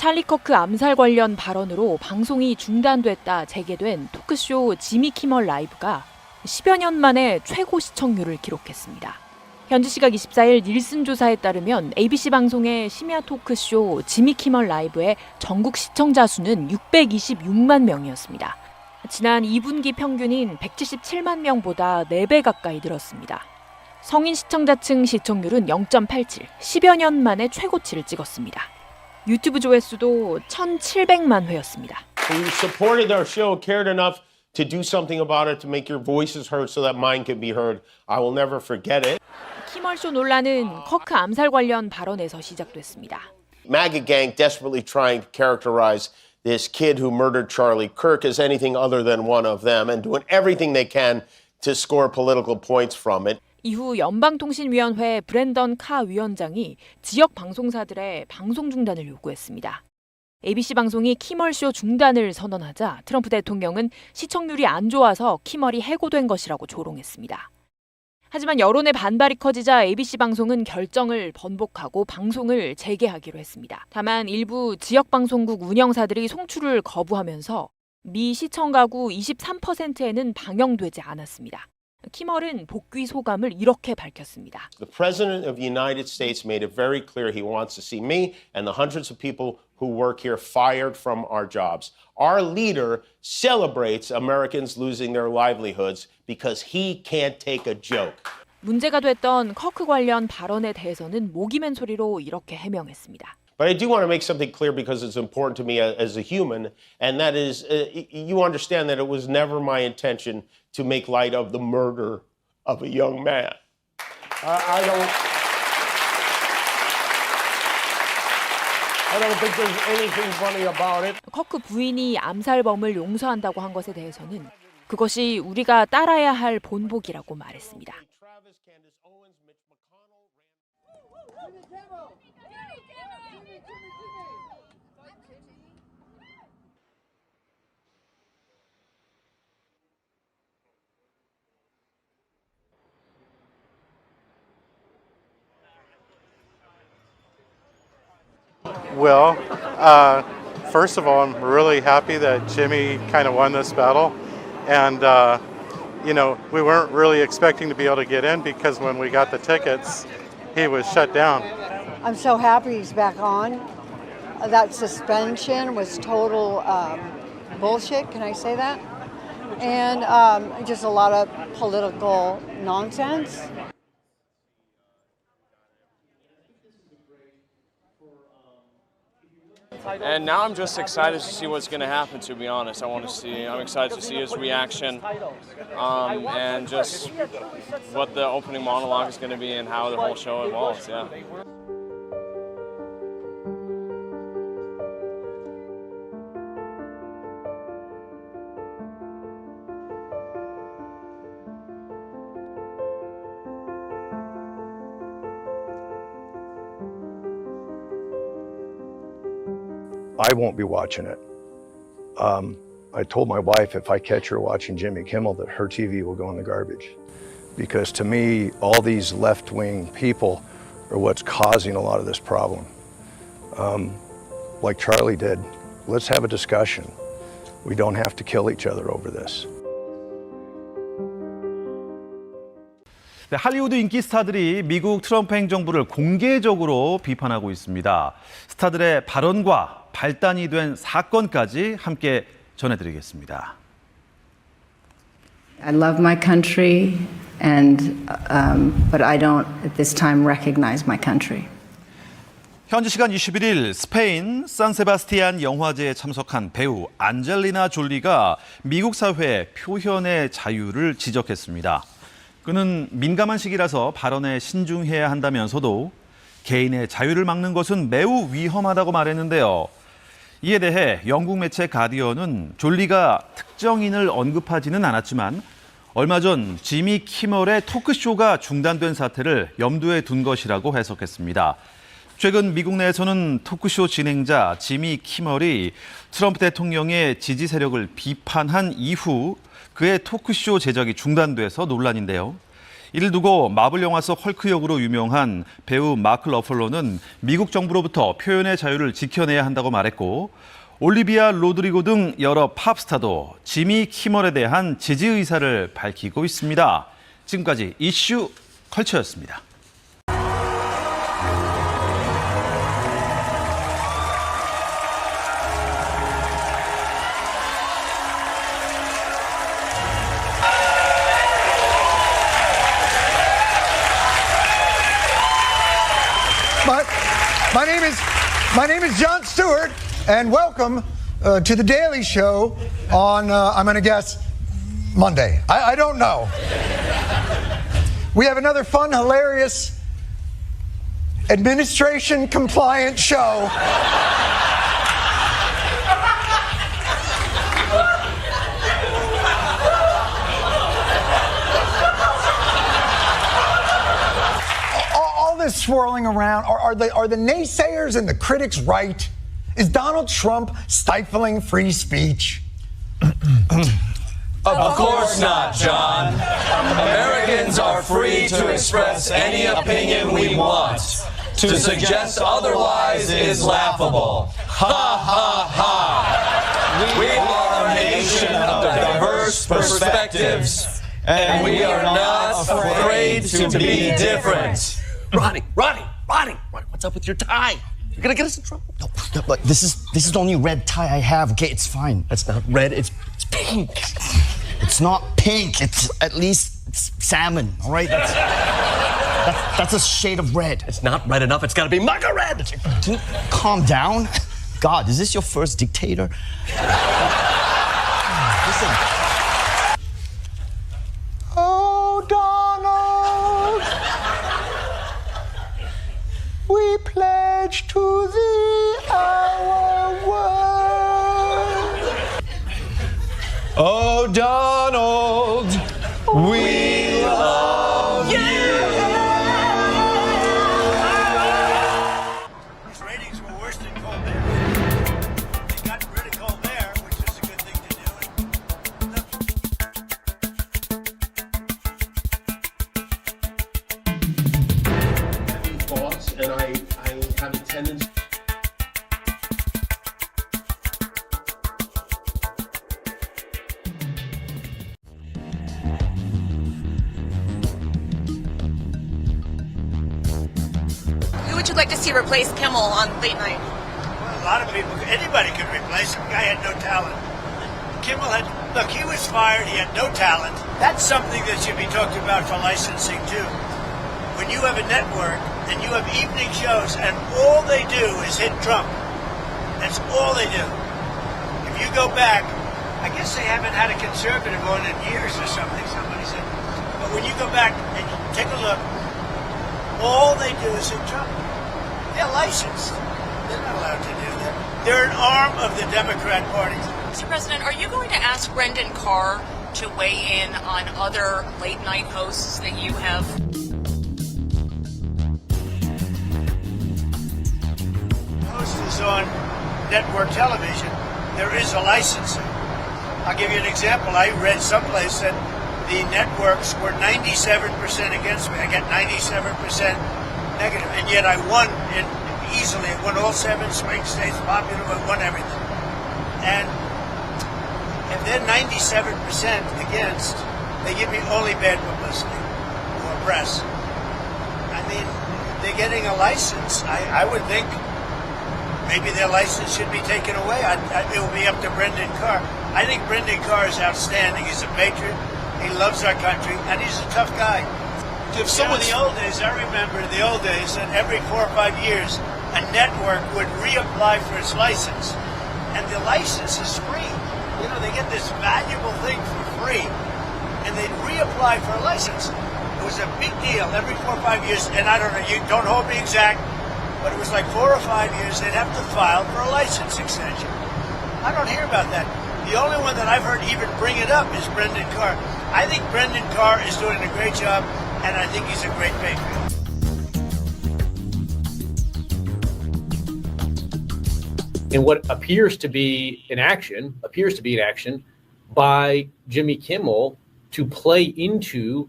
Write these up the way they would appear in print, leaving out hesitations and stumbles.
찰리커크 암살 관련 발언으로 방송이 중단됐다 재개된 토크쇼 지미키멀라이브가 10여 년 만에 최고 시청률을 기록했습니다. 현지시각 24일 닐슨 조사에 따르면 ABC방송의 심야토크쇼 지미키멀라이브의 전국 시청자 수는 626만 명이었습니다. 지난 2분기 평균인 177만 명보다 4배 가까이 늘었습니다. 성인 시청자층 시청률은 0.87, 10여 년 만에 최고치를 찍었습니다. 유튜브 조회수도 1,700만 회였습니다. You supported our show, cared enough to do something about it, to make your voices heard so that mine can be heard. I will never forget it. 키멀쇼 논란은 커크 암살 관련 발언에서 시작됐습니다. MAGA gang desperately trying to characterize this kid who murdered Charlie Kirk as anything other than one of them and doing everything they can to score political points from it. 이후 연방통신위원회 브랜던 카 위원장이 지역 방송사들에 방송 중단을 요구했습니다. ABC방송이 키멀쇼 중단을 선언하자 트럼프 대통령은 시청률이 안 좋아서 키멀이 해고된 것이라고 조롱했습니다. 하지만 여론의 반발이 커지자 ABC방송은 결정을 번복하고 방송을 재개하기로 했습니다. 다만 일부 지역방송국 운영사들이 송출을 거부하면서 미 시청 가구 23%에는 방영되지 않았습니다. 키멀은 복귀 소감을 이렇게 밝혔습니다. The President of the United States made it very clear he wants to see me and the hundreds of people who work here fired from our jobs. Our leader celebrates Americans losing their livelihoods because he can't take a joke. 문제가 됐던 커크 관련 발언에 대해서는 목이 맨 소리로 이렇게 해명했습니다. But I do want to make something clear because it's important to me as a human, and that is, you understand that it was never my intention to make light of the murder of a young man. I don't think there's anything funny about it. 커크 부인이 암살범을 용서한다고 한 것에 대해서는 그것이 우리가 따라야 할 본보기라고 말했습니다. Well, first of all, I'm really happy that Jimmy kind of won this battle. And, we weren't really expecting to be able to get in because when we got the tickets, he was shut down. I'm so happy he's back on. That suspension was total bullshit, can I say that? And just a lot of political nonsense. And now I'm just excited to see what's going to happen, to be honest. I'm excited to see his reaction and just what the opening monologue is going to be and how the whole show evolves, yeah. I won't be watching it. I told my wife if I catch her watching Jimmy Kimmel that her TV will go in the garbage. Because to me, all these left-wing people are what's causing a lot of this problem. Like Charlie did, let's have a discussion. We don't have to kill each other over this. 네, 할리우드 인기 스타들이 미국 트럼프 행정부를 공개적으로 비판하고 있습니다. 스타들의 발언과 발단이 된 사건까지 함께 전해드리겠습니다. I love my country, but I don't at this time recognize my country. 현지 시간 21일 스페인 산세바스티안 영화제에 참석한 배우 안젤리나 졸리가 미국 사회의 표현의 자유를 지적했습니다. 그는 민감한 시기라서 발언에 신중해야 한다면서도 개인의 자유를 막는 것은 매우 위험하다고 말했는데요. 이에 대해 영국 매체 가디언은 졸리가 특정인을 언급하지는 않았지만 얼마 전 지미키멀의 토크쇼가 중단된 사태를 염두에 둔 것이라고 해석했습니다. 최근 미국 내에서는 토크쇼 진행자 지미키멀이 트럼프 대통령의 지지 세력을 비판한 이후 그의 토크쇼 제작이 중단돼서 논란인데요. 이를 두고 마블 영화 속 헐크 역으로 유명한 배우 마크 러펄로는 미국 정부로부터 표현의 자유를 지켜내야 한다고 말했고, 올리비아 로드리고 등 여러 팝스타도 지미키멀에 대한 지지 의사를 밝히고 있습니다. 지금까지 이슈 컬처였습니다. My name is Jon Stewart, and welcome to the Daily Show on, I'm going to guess, Monday. I don't know. We have another fun, hilarious, administration-compliant show. This swirling around, are the naysayers and the critics right? Is Donald Trump stifling free speech? Of course not, John. Americans are free to express any opinion we want. To suggest otherwise is laughable. Ha ha ha. We are a nation of diverse perspectives, and we are not afraid to be different. Ronnie, what's up with your tie? You're gonna get us in trouble. No, look, this is the only red tie I have. Okay, it's fine. It's not red. It's pink. It's not pink. It's at least it's salmon. All right, that's a shade of red. It's not red enough. It's gotta be mugger red. Can you calm down? God, is this your first dictator? Listen. Oh, Donald, we pledge to thee our word. Oh, Donald, we love you. These ratings were worse than Colbert. They got rid of Colbert, which is a good thing to do. Thoughts, and I have a tendency. Who would you like to see replace Kimmel on late night? Well, a lot of people, anybody could replace him. The guy had no talent. Kimmel had, look, he was fired, he had no talent. That's something that should be talked about for licensing too. When you have a network and you have evening shows and all they do is hit Trump. That's all they do. If you go back, I guess they haven't had a conservative on in years or something, somebody said. But when you go back and you take a look, all they do is hit Trump. They're licensed. They're not allowed to do that. They're an arm of the Democrat Party. Mr. President, are you going to ask Brendan Carr to weigh in on other late night hosts that you have? Host is on network television. There is a licensing. I'll give you an example. I read someplace that the networks were 97% against me. I got 97% negative, and yet I won easily. I won all 7 swing states, popular, I won everything. And if they're 97% against, they give me only bad publicity or press. I mean, they're getting a license. I would think maybe their license should be taken away. It will be up to Brendan Carr. I think Brendan Carr is outstanding. He's a patriot. He loves our country, and he's a tough guy. If someone in the old days, I remember in the old days that every 4 or 5 years, a network would reapply for its license, and the license is free. You know, they get this valuable thing for free, and they'd reapply for a license. It was a big deal every 4 or 5 years, and I don't know, you don't hold me exact, but it was like 4 or 5 years they'd have to file for a license extension. I don't hear about that. The only one that I've heard even bring it up is Brendan Carr. I think Brendan Carr is doing a great job, and I think he's a great patriot. In what appears to be an action by Jimmy Kimmel to play into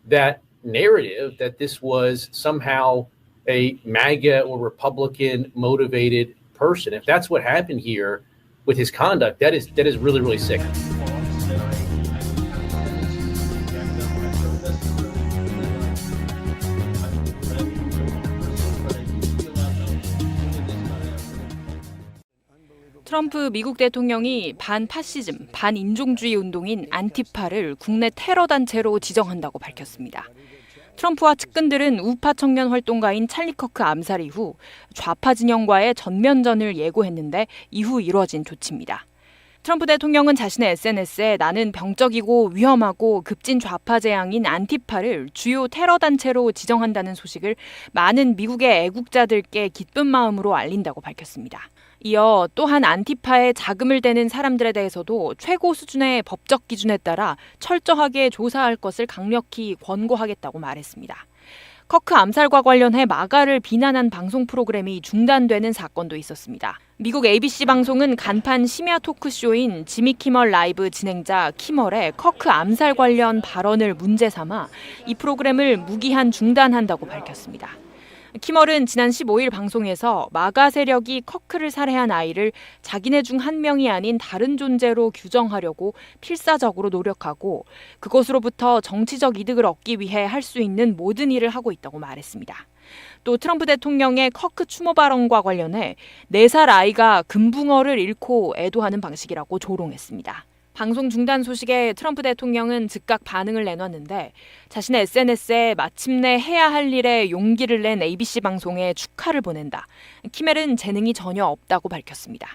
that narrative that this was somehow a MAGA or Republican motivated person. If that's what happened here with his conduct, that is really, really sick. 트럼프 미국 대통령이 반파시즘, 반인종주의 운동인 안티파를 국내 테러 단체로 지정한다고 밝혔습니다. 트럼프와 측근들은 우파 청년 활동가인 찰리커크 암살 이후 좌파 진영과의 전면전을 예고했는데 이후 이루어진 조치입니다. 트럼프 대통령은 자신의 SNS에 나는 병적이고 위험하고 급진 좌파 재앙인 안티파를 주요 테러 단체로 지정한다는 소식을 많은 미국의 애국자들께 기쁜 마음으로 알린다고 밝혔습니다. 이어 또한 안티파에 자금을 대는 사람들에 대해서도 최고 수준의 법적 기준에 따라 철저하게 조사할 것을 강력히 권고하겠다고 말했습니다. 커크 암살과 관련해 마가를 비난한 방송 프로그램이 중단되는 사건도 있었습니다. 미국 ABC방송은 간판 심야토크쇼인 지미키멀라이브 진행자 키멀의 커크 암살 관련 발언을 문제 삼아 이 프로그램을 무기한 중단한다고 밝혔습니다. 키멀은 지난 15일 방송에서 마가 세력이 커크를 살해한 아이를 자기네 중 한 명이 아닌 다른 존재로 규정하려고 필사적으로 노력하고 그것으로부터 정치적 이득을 얻기 위해 할 수 있는 모든 일을 하고 있다고 말했습니다. 또 트럼프 대통령의 커크 추모 발언과 관련해 4살 아이가 금붕어를 잃고 애도하는 방식이라고 조롱했습니다. 방송 중단 소식에 트럼프 대통령은 즉각 반응을 내놨는데 자신의 SNS에 마침내 해야 할 일에 용기를 낸 ABC방송에 축하를 보낸다. 키멜은 재능이 전혀 없다고 밝혔습니다.